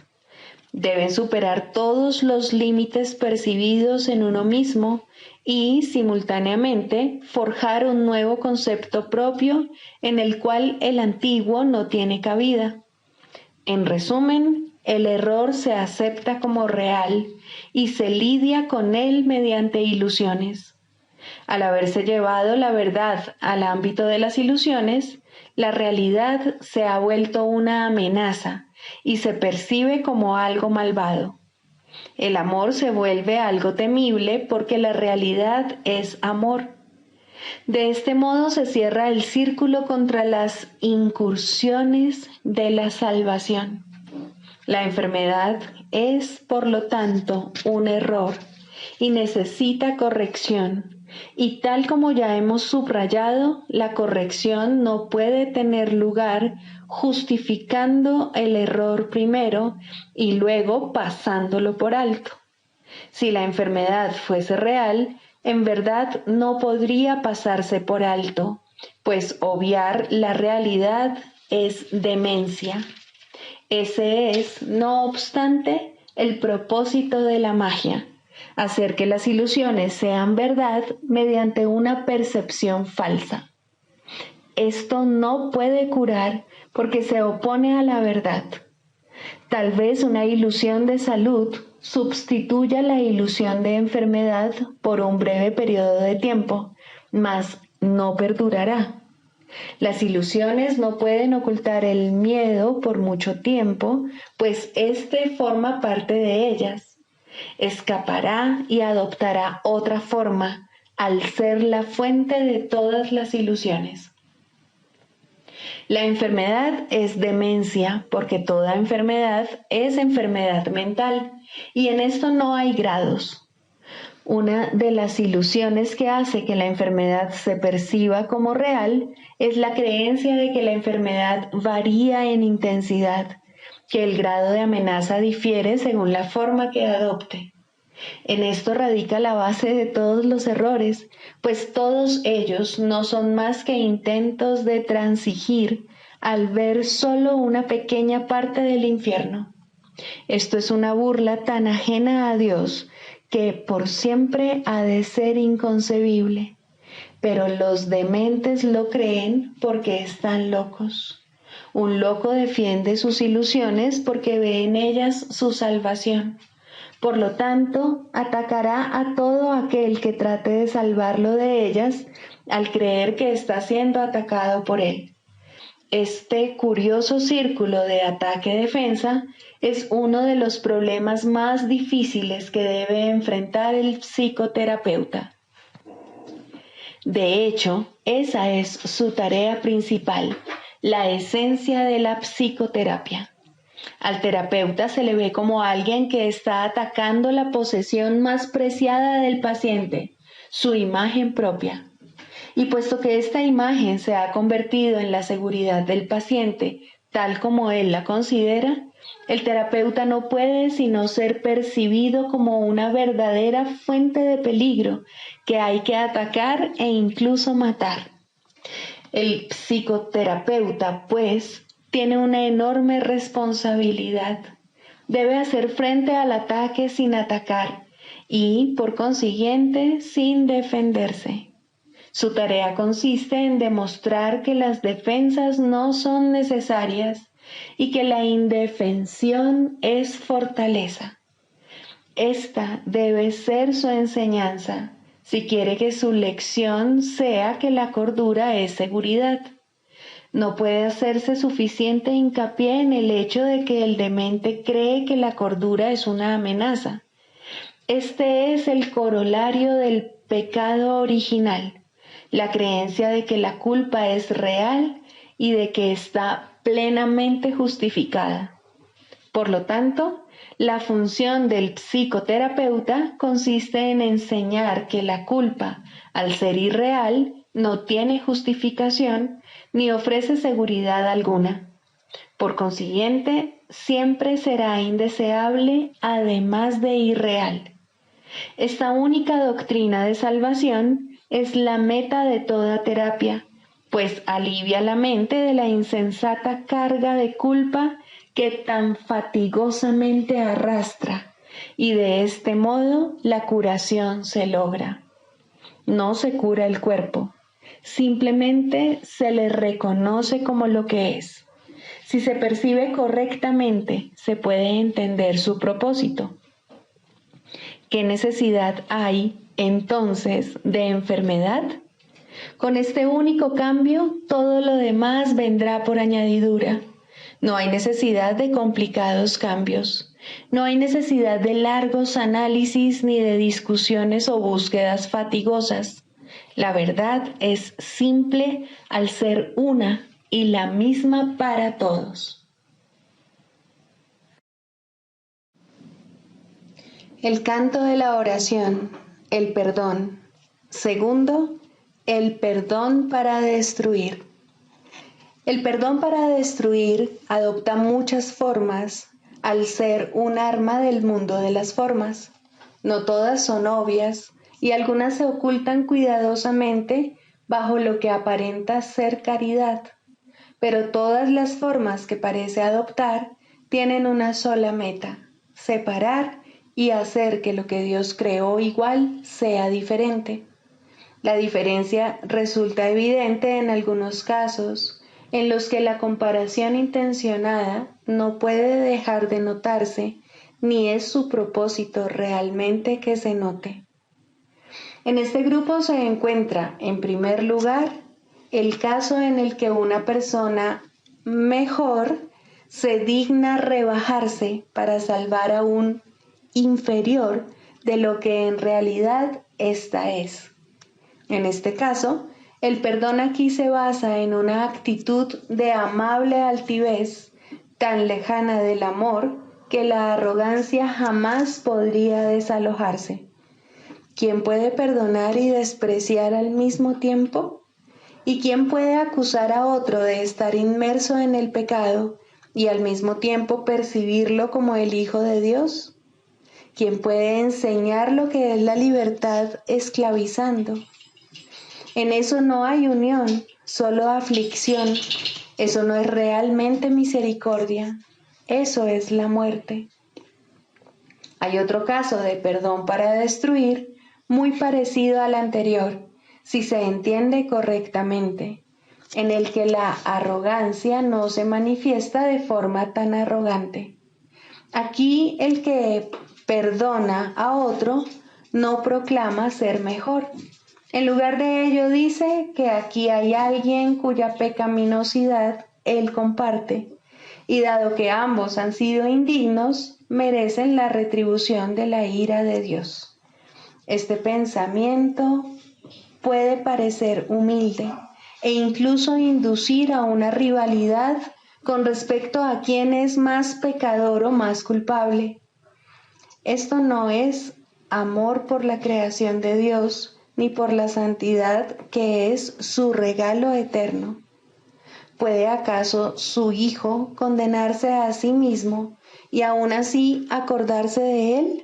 Deben superar todos los límites percibidos en uno mismo y, simultáneamente, forjar un nuevo concepto propio en el cual el antiguo no tiene cabida. En resumen, el error se acepta como real y se lidia con él mediante ilusiones. Al haberse llevado la verdad al ámbito de las ilusiones, la realidad se ha vuelto una amenaza y se percibe como algo malvado. El amor se vuelve algo temible porque la realidad es amor. De este modo se cierra el círculo contra las incursiones de la salvación. La enfermedad es, por lo tanto, un error y necesita corrección. Y tal como ya hemos subrayado, la corrección no puede tener lugar justificando el error primero y luego pasándolo por alto. Si la enfermedad fuese real, en verdad no podría pasarse por alto, pues obviar la realidad es demencia. Ese es, no obstante, el propósito de la magia, hacer que las ilusiones sean verdad mediante una percepción falsa. Esto no puede curar porque se opone a la verdad. Tal vez una ilusión de salud sustituya la ilusión de enfermedad por un breve periodo de tiempo, mas no perdurará. Las ilusiones no pueden ocultar el miedo por mucho tiempo, pues éste forma parte de ellas. Escapará y adoptará otra forma al ser la fuente de todas las ilusiones. La enfermedad es demencia porque toda enfermedad es enfermedad mental y en esto no hay grados. Una de las ilusiones que hace que la enfermedad se perciba como real es la creencia de que la enfermedad varía en intensidad, que el grado de amenaza difiere según la forma que adopte. En esto radica la base de todos los errores, pues todos ellos no son más que intentos de transigir al ver solo una pequeña parte del infierno. Esto es una burla tan ajena a Dios que por siempre ha de ser inconcebible, pero los dementes lo creen porque están locos. Un loco defiende sus ilusiones porque ve en ellas su salvación. Por lo tanto, atacará a todo aquel que trate de salvarlo de ellas al creer que está siendo atacado por él. Este curioso círculo de ataque-defensa es uno de los problemas más difíciles que debe enfrentar el psicoterapeuta. De hecho, esa es su tarea principal, la esencia de la psicoterapia. Al terapeuta se le ve como alguien que está atacando la posesión más preciada del paciente, su imagen propia. Y puesto que esta imagen se ha convertido en la seguridad del paciente, tal como él la considera, el terapeuta no puede sino ser percibido como una verdadera fuente de peligro que hay que atacar e incluso matar. El psicoterapeuta, pues, tiene una enorme responsabilidad. Debe hacer frente al ataque sin atacar y, por consiguiente, sin defenderse. Su tarea consiste en demostrar que las defensas no son necesarias y que la indefensión es fortaleza. Esta debe ser su enseñanza, si quiere que su lección sea que la cordura es seguridad. No puede hacerse suficiente hincapié en el hecho de que el demente cree que la cordura es una amenaza. Este es el corolario del pecado original. La creencia de que la culpa es real y de que está plenamente justificada. Por lo tanto, la función del psicoterapeuta consiste en enseñar que la culpa, al ser irreal, no tiene justificación ni ofrece seguridad alguna. Por consiguiente, siempre será indeseable, además de irreal. Esta única doctrina de salvación es la meta de toda terapia, pues alivia la mente de la insensata carga de culpa que tan fatigosamente arrastra, y de este modo la curación se logra. No se cura el cuerpo, simplemente se le reconoce como lo que es. Si se percibe correctamente, se puede entender su propósito. ¿Qué necesidad hay, entonces, de enfermedad? Con este único cambio, todo lo demás vendrá por añadidura. No hay necesidad de complicados cambios. No hay necesidad de largos análisis ni de discusiones o búsquedas fatigosas. La verdad es simple al ser una y la misma para todos. El canto de la oración, el perdón. Segundo, el perdón para destruir. El perdón para destruir adopta muchas formas al ser un arma del mundo de las formas. No todas son obvias y algunas se ocultan cuidadosamente bajo lo que aparenta ser caridad. Pero todas las formas que parece adoptar tienen una sola meta: separar y hacer que lo que Dios creó igual sea diferente. La diferencia resulta evidente en algunos casos, en los que la comparación intencionada no puede dejar de notarse, ni es su propósito realmente que se note. En este grupo se encuentra, en primer lugar, el caso en el que una persona mejor se digna rebajarse para salvar a un inferior de lo que en realidad ésta es. En este caso, el perdón aquí se basa en una actitud de amable altivez, tan lejana del amor que la arrogancia jamás podría desalojarse. ¿Quién puede perdonar y despreciar al mismo tiempo? ¿Y quién puede acusar a otro de estar inmerso en el pecado y al mismo tiempo percibirlo como el Hijo de Dios? ¿Quién puede enseñar lo que es la libertad esclavizando? En eso no hay unión, solo aflicción. Eso no es realmente misericordia. Eso es la muerte. Hay otro caso de perdón para destruir, muy parecido al anterior, si se entiende correctamente, en el que la arrogancia no se manifiesta de forma tan arrogante. Aquí el que perdona a otro no proclama ser mejor. En lugar de ello dice que aquí hay alguien cuya pecaminosidad él comparte, y dado que ambos han sido indignos, merecen la retribución de la ira de Dios. Este pensamiento puede parecer humilde e incluso inducir a una rivalidad con respecto a quién es más pecador o más culpable. Esto no es amor por la creación de Dios, ni por la santidad que es su regalo eterno. ¿Puede acaso su Hijo condenarse a sí mismo y aún así acordarse de él?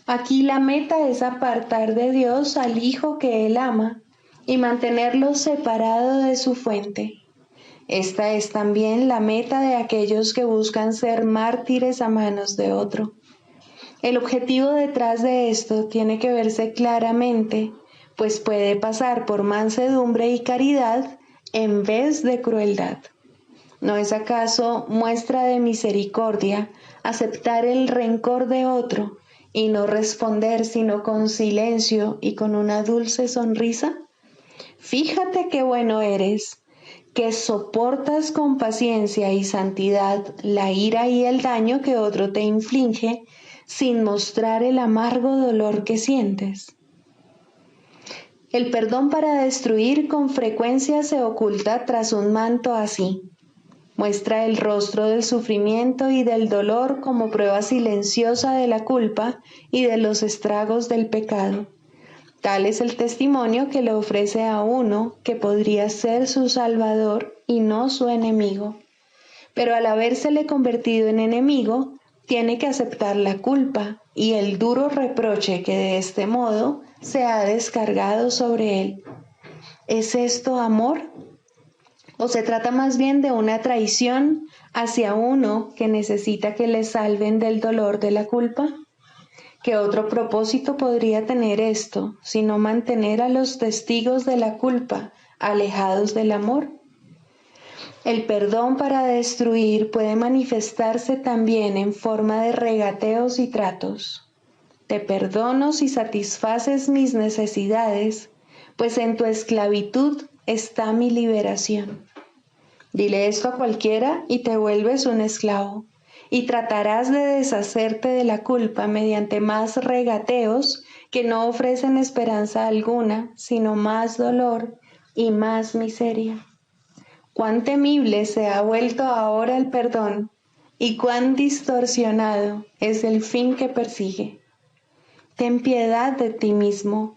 Aquí la meta es apartar de Dios al Hijo que él ama y mantenerlo separado de su fuente. Esta es también la meta de aquellos que buscan ser mártires a manos de otro. El objetivo detrás de esto tiene que verse claramente, pues puede pasar por mansedumbre y caridad en vez de crueldad. ¿No es acaso muestra de misericordia aceptar el rencor de otro y no responder sino con silencio y con una dulce sonrisa? Fíjate qué bueno eres, que soportas con paciencia y santidad la ira y el daño que otro te inflige sin mostrar el amargo dolor que sientes. El perdón para destruir con frecuencia se oculta tras un manto así. Muestra el rostro del sufrimiento y del dolor como prueba silenciosa de la culpa y de los estragos del pecado. Tal es el testimonio que le ofrece a uno que podría ser su salvador y no su enemigo. Pero al habérsele convertido en enemigo, tiene que aceptar la culpa y el duro reproche que de este modo se ha descargado sobre él. ¿Es esto amor? ¿O se trata más bien de una traición hacia uno que necesita que le salven del dolor de la culpa? ¿Qué otro propósito podría tener esto, sino mantener a los testigos de la culpa alejados del amor? El perdón para destruir puede manifestarse también en forma de regateos y tratos. Te perdono si satisfaces mis necesidades, pues en tu esclavitud está mi liberación. Dile esto a cualquiera y te vuelves un esclavo, y tratarás de deshacerte de la culpa mediante más regateos que no ofrecen esperanza alguna, sino más dolor y más miseria. Cuán temible se ha vuelto ahora el perdón y cuán distorsionado es el fin que persigue. Ten piedad de ti mismo,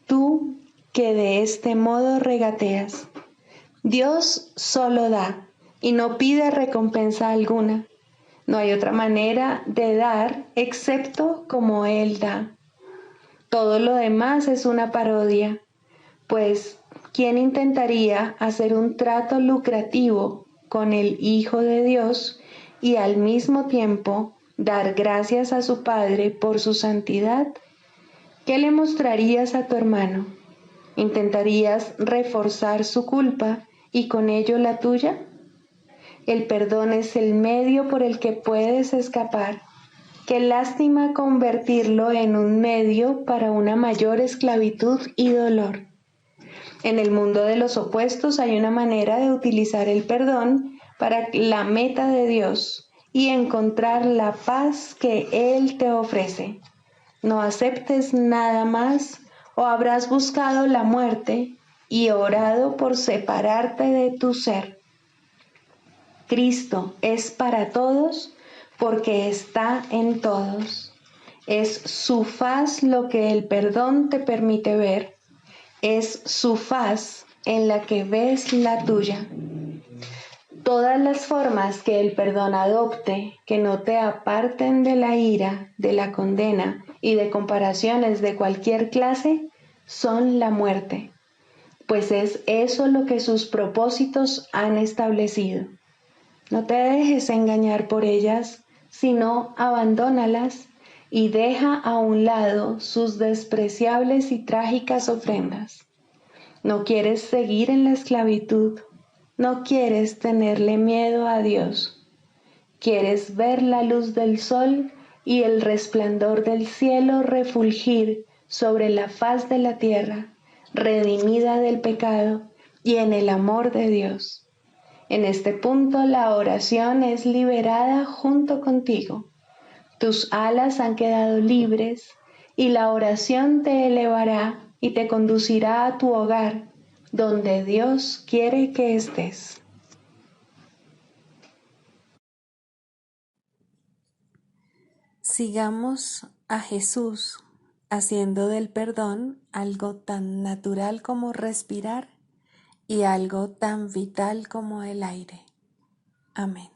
tú que de este modo regateas. Dios solo da y no pide recompensa alguna. No hay otra manera de dar excepto como Él da. Todo lo demás es una parodia, pues ¿quién intentaría hacer un trato lucrativo con el Hijo de Dios y al mismo tiempo dar gracias a su Padre por su santidad? ¿Qué le mostrarías a tu hermano? ¿Intentarías reforzar su culpa y con ello la tuya? El perdón es el medio por el que puedes escapar. Qué lástima convertirlo en un medio para una mayor esclavitud y dolor. En el mundo de los opuestos hay una manera de utilizar el perdón para la meta de Dios y encontrar la paz que Él te ofrece. No aceptes nada más o habrás buscado la muerte y orado por separarte de tu ser. Cristo es para todos porque está en todos. Es su faz lo que el perdón te permite ver. Es su faz en la que ves la tuya. Todas las formas que el perdón adopte, que no te aparten de la ira, de la condena y de comparaciones de cualquier clase, son la muerte, pues es eso lo que sus propósitos han establecido. No te dejes engañar por ellas, sino abandónalas y deja a un lado sus despreciables y trágicas ofrendas. No quieres seguir en la esclavitud, no quieres tenerle miedo a Dios. Quieres ver la luz del sol y el resplandor del cielo refulgir sobre la faz de la tierra, redimida del pecado y en el amor de Dios. En este punto la oración es liberada junto contigo. Tus alas han quedado libres y la oración te elevará y te conducirá a tu hogar, donde Dios quiere que estés. Sigamos a Jesús haciendo del perdón algo tan natural como respirar y algo tan vital como el aire. Amén.